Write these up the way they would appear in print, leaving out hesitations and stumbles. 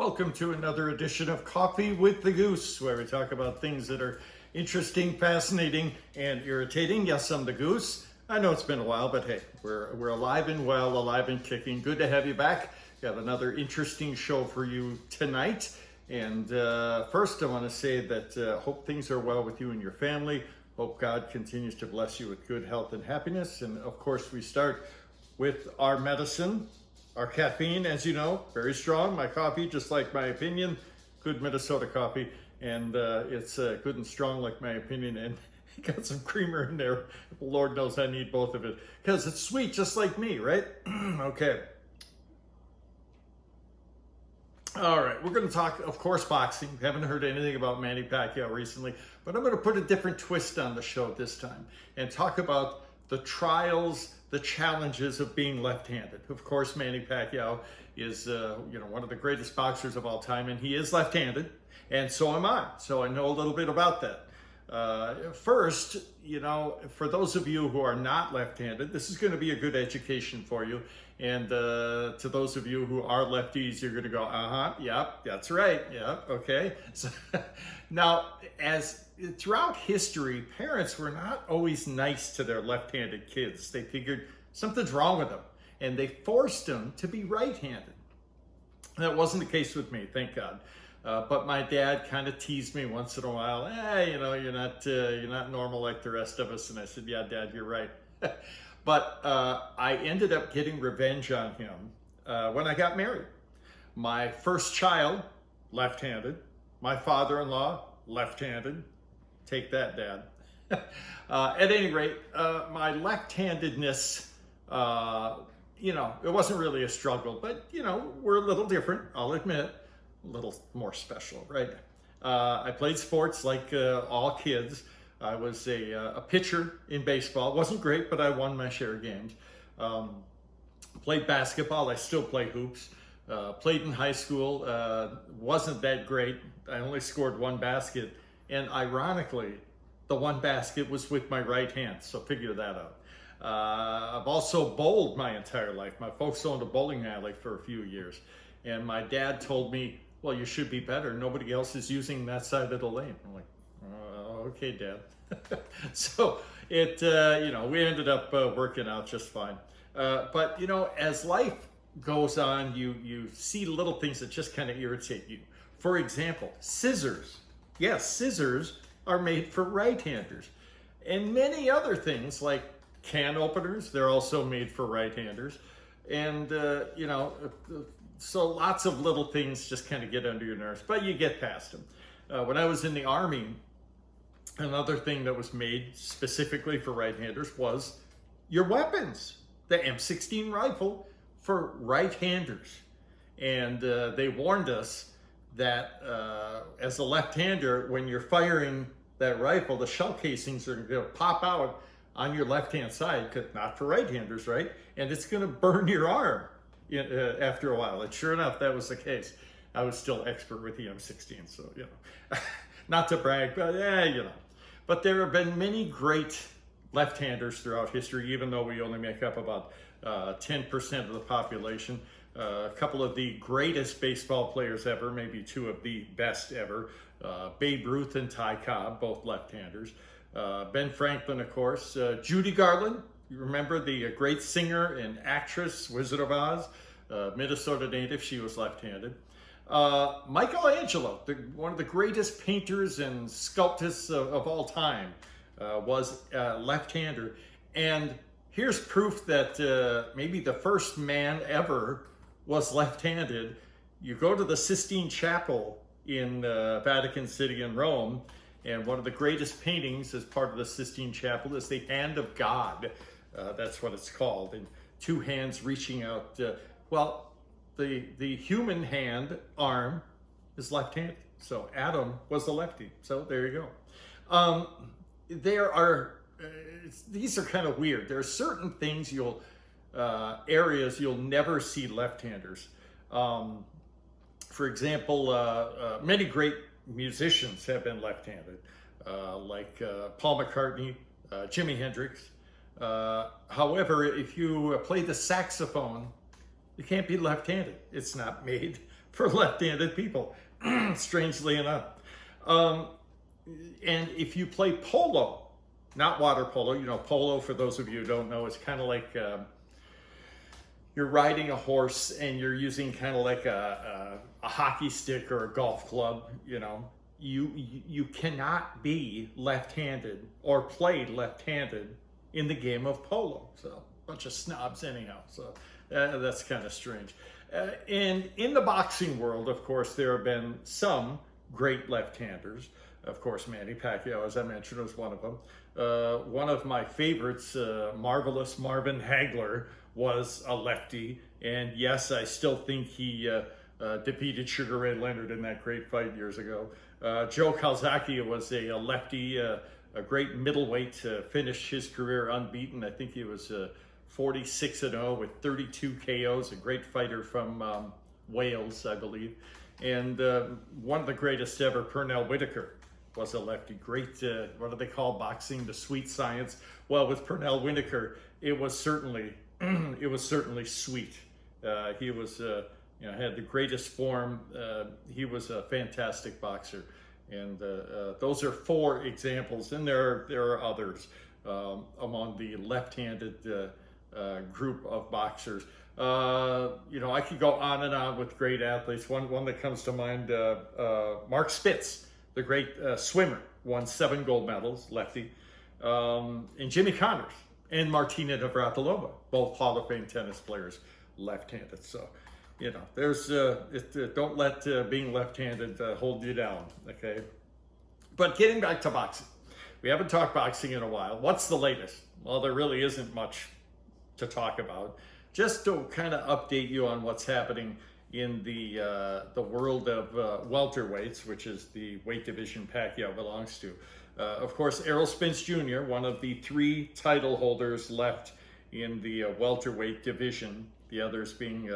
Welcome to another edition of Coffee with the Goose, where we talk about things that are interesting, fascinating, and irritating. Yes, I'm the Goose. I know it's been a while, but hey, we're alive and well, alive and kicking. Good to have you back. Got another interesting show for you tonight. And first, I want to say that hope things are well with you and your family. Hope God continues to bless you with good health and happiness. And of course, we start with our medicine. Our caffeine, as you know, very strong. My coffee, just like my opinion, good Minnesota coffee. And it's good and strong like my opinion. And got some creamer in there. Lord knows I need both of it. Because it's sweet, just like me, right? Okay. All right, we're going to talk, of course, boxing. Haven't heard anything about Manny Pacquiao recently. But I'm going to put a different twist on the show this time. And talk about the trials, the challenges of being left-handed. Of course, Manny Pacquiao is one of the greatest boxers of all time, and he is left-handed, and so am I. So I know a little bit about that. First, for those of you who are not left-handed, this is going to be a good education for you. And to those of you who are lefties, you're going to go, yep, that's right, yeah, okay. So, now, as throughout history, parents were not always nice to their left-handed kids. They figured something's wrong with them, and they forced them to be right-handed. That wasn't the case with me, thank God. But my dad kind of teased me once in a while. You're not normal like the rest of us. And I said, yeah, Dad, you're right. But I ended up getting revenge on him when I got married. My first child, left-handed. My father-in-law, left-handed. Take that, Dad. At any rate, my left-handedness, it wasn't really a struggle, but, we're a little different, I'll admit. A little more special, right? I played sports like all kids. I was a pitcher in baseball. Wasn't great, but I won my share of games. Played basketball. I still play hoops. Played in high school. Wasn't that great. I only scored one basket. And ironically, the one basket was with my right hand. So figure that out. I've also bowled my entire life. My folks owned a bowling alley for a few years. And my dad told me, well, you should be better. Nobody else is using that side of the lane. I'm like, okay, Dad. So it, we ended up working out just fine. But, as life goes on, you see little things that just kind of irritate you. For example, scissors. Yes, scissors are made for right-handers. And many other things like can openers, they're also made for right-handers. And, so lots of little things just kind of get under your nerves, but you get past them. When I was in the Army, another thing that was made specifically for right-handers was your weapons. The M16 rifle for right-handers. And they warned us that as a left-hander, when you're firing that rifle, the shell casings are going to pop out on your left-hand side, not for right-handers, right? And it's going to burn your arm after a while. And sure enough, that was the case. I was still expert with the M16, so, not to brag, but But there have been many great left-handers throughout history, even though we only make up about 10% of the population. A couple of the greatest baseball players ever, maybe two of the best ever, Babe Ruth and Ty Cobb, both left-handers. Ben Franklin, of course. Judy Garland, you remember the great singer and actress, Wizard of Oz, Minnesota native, she was left-handed. Michelangelo, one of the greatest painters and sculptors of all time, was a left-hander. And here's proof that maybe the first man ever was left-handed. You go to the Sistine Chapel in Vatican City in Rome, and one of the greatest paintings as part of the Sistine Chapel is the Hand of God. That's what it's called, and two hands reaching out. The human hand, arm, is left-handed. So Adam was a lefty. So there you go. These are kind of weird. There are certain things areas you'll never see left-handers. For example, many great musicians have been left-handed, like Paul McCartney, Jimi Hendrix. However, if you play the saxophone, you can't be left-handed. It's not made for left-handed people, strangely enough. Um, and if you play polo, not water polo, you know, polo, for those of you who don't know, is kind of like you're riding a horse and you're using kind of like a hockey stick or a golf club, you know. You cannot be left-handed or play left-handed in the game of polo. So, a bunch of snobs anyhow. So, that's kind of strange. And in the boxing world, of course, there have been some great left-handers. Of course, Manny Pacquiao, as I mentioned, was one of them. One of my favorites, marvelous Marvin Hagler, was a lefty. And yes, I still think he defeated Sugar Ray Leonard in that great fight years ago. Joe Calzaghe was a lefty, a great middleweight, finished his career unbeaten. I think he was 46-0 with 32 KOs, a great fighter from Wales, I believe. And one of the greatest ever, Pernell Whitaker, was a lefty. Great, what do they call boxing? The sweet science. Well, with Pernell Whitaker, it was certainly sweet. He was, had the greatest form. He was a fantastic boxer. And those are 4 examples, and there are others among the left-handed group of boxers. I could go on and on with great athletes. One that comes to mind, Mark Spitz, the great swimmer, won 7 gold medals, lefty. And Jimmy Connors and Martina Navratilova, both Hall of Fame tennis players, left-handed. So, there's don't let being left-handed hold you down, okay? But getting back to boxing, we haven't talked boxing in a while. What's the latest? Well, there really isn't much to talk about. Just to kind of update you on what's happening in the world of welterweights, which is the weight division Pacquiao belongs to. Of course, Errol Spence Jr., one of the 3 title holders left in the welterweight division, the others being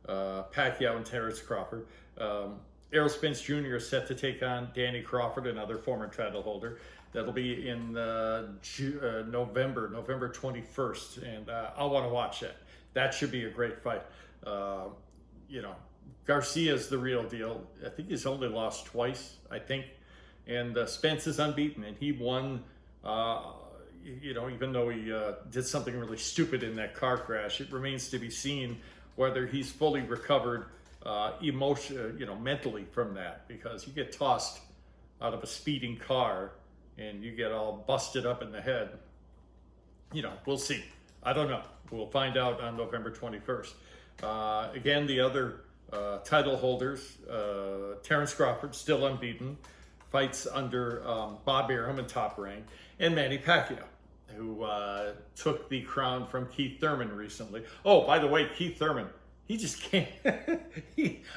Pacquiao and Terrence Crawford. Errol Spence Jr. is set to take on Danny Crawford, another former title holder. That'll be in November 21st, and I'll want to watch that. That should be a great fight. Garcia's the real deal. I think he's only lost twice, I think. And Spence is unbeaten, and he won, even though he did something really stupid in that car crash. It remains to be seen whether he's fully recovered mentally from that, because you get tossed out of a speeding car and you get all busted up in the head. We'll see. I don't know. We'll find out on November 21st. Again, the other title holders, Terrence Crawford, still unbeaten, fights under Bob Arum in Top Rank, and Manny Pacquiao, who took the crown from Keith Thurman recently. Oh, by the way, Keith Thurman, he just can't.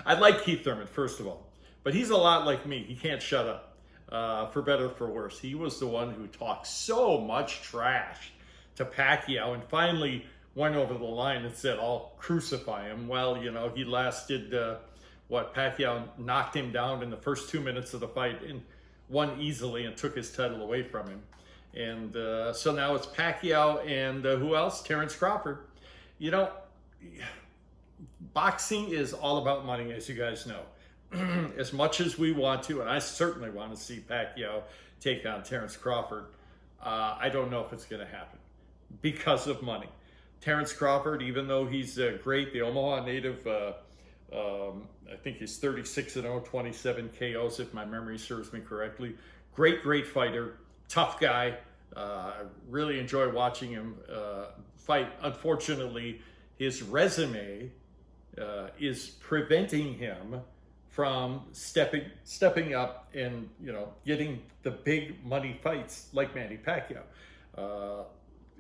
I like Keith Thurman, first of all, but he's a lot like me. He can't shut up, for better or for worse. He was the one who talked so much trash to Pacquiao and finally went over the line and said, I'll crucify him. Well, he lasted, Pacquiao knocked him down in the first 2 minutes of the fight and won easily and took his title away from him. And so now it's Pacquiao and who else? Terrence Crawford. Boxing is all about money, as you guys know. As much as we want to, and I certainly want to see Pacquiao take on Terrence Crawford, I don't know if it's going to happen because of money. Terrence Crawford, even though he's great, the Omaha native, I think he's 36-0, 27 KOs, if my memory serves me correctly. Great fighter, tough guy. Really enjoy watching him fight. Unfortunately, his resume is preventing him from stepping up and getting the big money fights like Manny Pacquiao.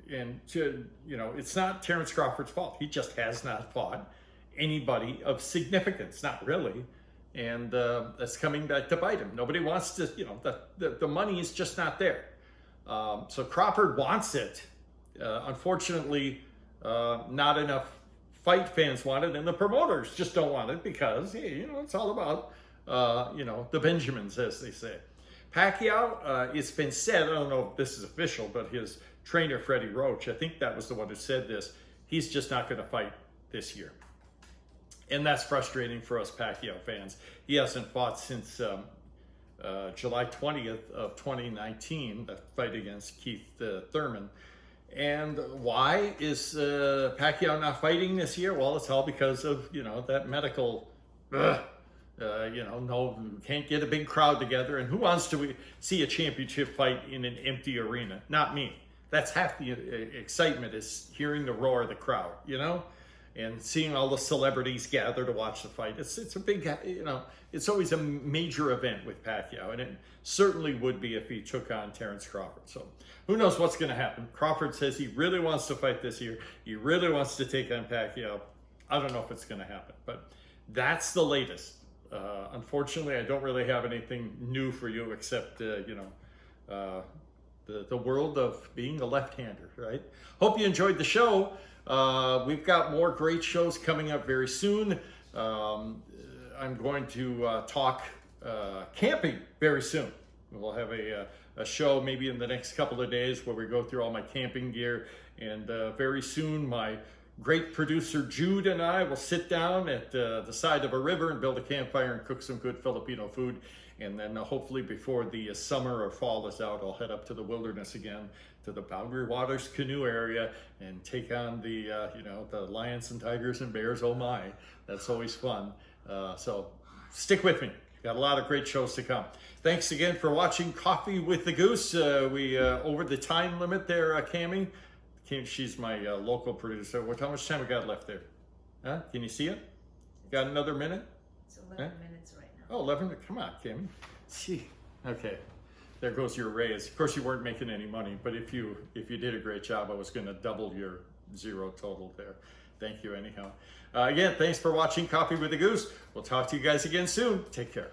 It's not Terrence Crawford's fault. He just has not fought anybody of significance, not really. And that's coming back to bite him. Nobody wants to, the money is just not there. So Crawford wants it. Unfortunately, not enough fight fans want it, and the promoters just don't want it because, it's all about, the Benjamins, as they say. Pacquiao, it's been said, I don't know if this is official, but his trainer, Freddie Roach, I think that was the one who said this, he's just not going to fight this year. And that's frustrating for us Pacquiao fans. He hasn't fought since July 20th of 2019, the fight against Keith Thurman. And why is Pacquiao not fighting this year? Well, it's all because of, that medical, no, can't get a big crowd together. And who wants to see a championship fight in an empty arena? Not me. That's half the excitement, is hearing the roar of the crowd, and seeing all the celebrities gather to watch the fight. It's a big, it's always a major event with Pacquiao, and it certainly would be if he took on Terrence Crawford. So who knows what's going to happen. Crawford says he really wants to fight this year. He really wants to take on Pacquiao. I don't know if it's going to happen, but that's the latest. Unfortunately, I don't really have anything new for you except, the world of being a left-hander, right? Hope you enjoyed the show. We've got more great shows coming up very soon. I'm going to talk camping very soon. We'll have a show maybe in the next couple of days where we go through all my camping gear. And very soon, my great producer Jude and I will sit down at the side of a river and build a campfire and cook some good Filipino food. And then hopefully before the summer or fall is out, I'll head up to the wilderness again, to the Boundary Waters canoe area, and take on the lions and tigers and bears. Oh my, that's always fun. So stick with me. Got a lot of great shows to come. Thanks again for watching Coffee with the Goose. We over the time limit there, Cammie. She's my local producer. How much time we got left there? Huh? Can you see it? Got another minute? It's 11 minutes right now. Oh, 11? Come on, Cammie. Gee. Okay. There goes your raise. Of course, you weren't making any money, but if you did a great job, I was going to double your zero total there. Thank you anyhow. Again, thanks for watching Coffee with the Goose. We'll talk to you guys again soon. Take care.